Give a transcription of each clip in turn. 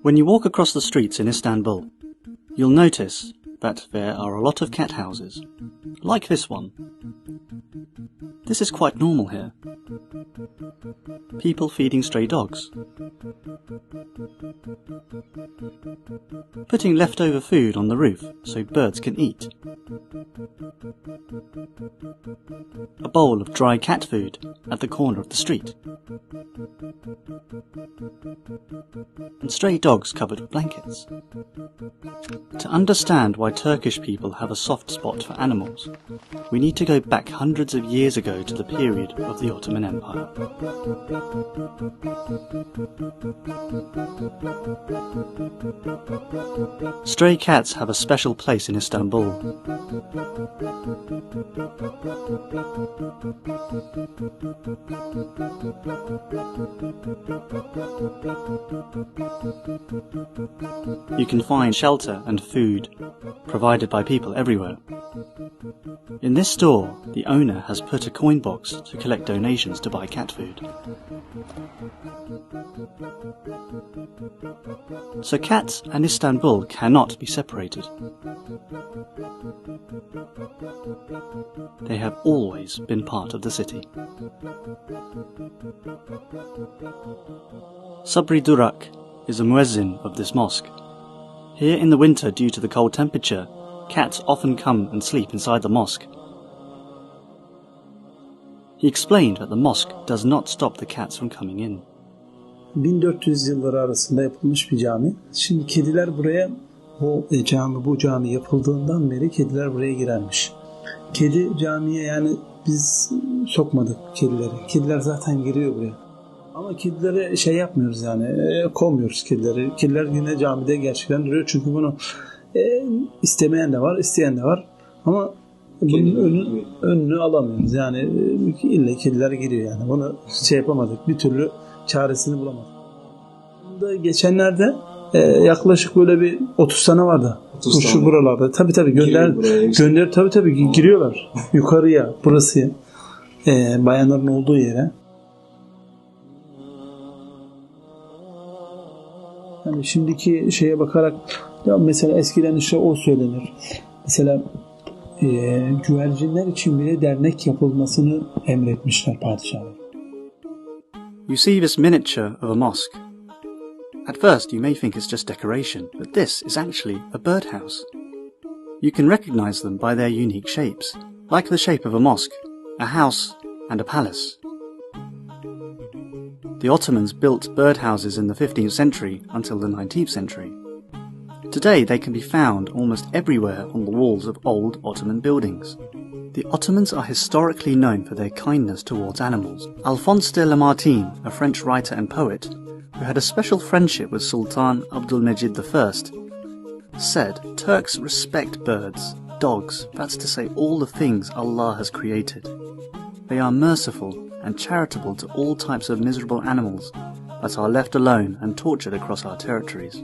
When you walk across the streets in Istanbul, you'll notice that there are a lot of cat houses, like this one. This is quite normal here. People feeding stray dogs, putting leftover food on the roof so birds can eat, a bowl of dry cat food at the corner of the street, and stray dogs covered with blankets. To understand why Turkish people have a soft spot for animals, we need to go back hundreds of years ago to the period of the Ottoman Empire. Stray cats have a special place in Istanbul. You can find shelter and food provided by people everywhere. In this store, the owner has put a coin box to collect donations to buy cat food. So cats and Istanbul cannot be separated. They have always been part of the city. Sabri Durak is a muezzin of this mosque. Here in the winter, due to the cold temperature, cats often come and sleep inside the mosque. He explained that the mosque does not stop the cats from coming in. 1400 yılları arasında yapılmış bir cami. Şimdi kediler buraya, bu cami yapıldığından beri kediler buraya girermiş. Kedi camiye, yani biz sokmadık kedileri. Kediler zaten giriyor buraya. Ama kedilere şey yapmıyoruz, yani kovmuyoruz kedileri. Kediler yine camide gerçekten duruyor, çünkü bunu istemeyen de var, isteyen de var. Ama bunun önünü alamıyoruz. Yani illa kediler giriyor yani. Bunu şey yapamadık. Bir türlü çaresini bulamadık. Geçenlerde yaklaşık böyle bir 30 tane vardı. Şu buralarda. Tabii gönder tabii giriyorlar. Yukarıya, burası bayanların olduğu yere. Yani şimdiki şeye bakarak, ya mesela eskiden işte o söylenir. Mesela güvercinler için bile dernek yapılmasını emretmişler padişahlar. You see this miniature of a mosque. At first you may think it's just decoration, but this is actually a birdhouse. You can recognize them by their unique shapes, like the shape of a mosque, a house, and a palace. The Ottomans built birdhouses in the 15th century until the 19th century. Today they can be found almost everywhere on the walls of old Ottoman buildings. The Ottomans are historically known for their kindness towards animals. Alphonse de Lamartine, a French writer and poet, who had a special friendship with Sultan Abdülmecid I, said, "Turks respect birds, dogs, that's to say all the things Allah has created. They are merciful and charitable to all types of miserable animals that are left alone and tortured across our territories."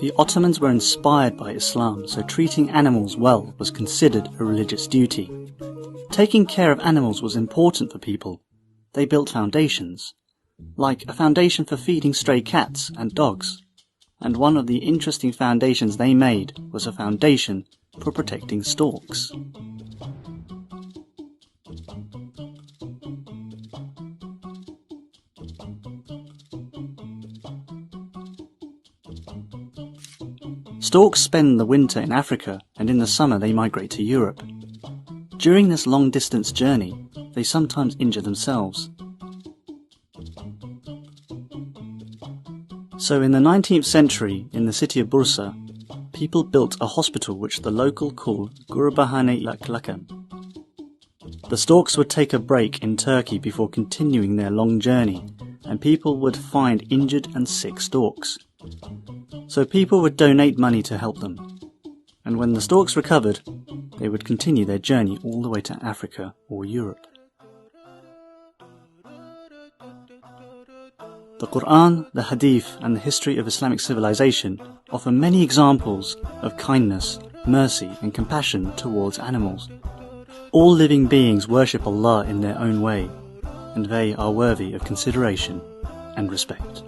The Ottomans were inspired by Islam, so treating animals well was considered a religious duty. Taking care of animals was important for people. They built foundations, like a foundation for feeding stray cats and dogs. And one of the interesting foundations they made was a foundation for protecting storks. Storks spend the winter in Africa, and in the summer they migrate to Europe. During this long-distance journey, they sometimes injure themselves. So in the 19th century, in the city of Bursa, people built a hospital which the local called Gurbahane Yaklakan. The storks would take a break in Turkey before continuing their long journey, and people would find injured and sick storks. So people would donate money to help them. And when the storks recovered, they would continue their journey all the way to Africa or Europe. The Quran, the Hadith, and the history of Islamic civilization offer many examples of kindness, mercy, and compassion towards animals. All living beings worship Allah in their own way, and they are worthy of consideration and respect.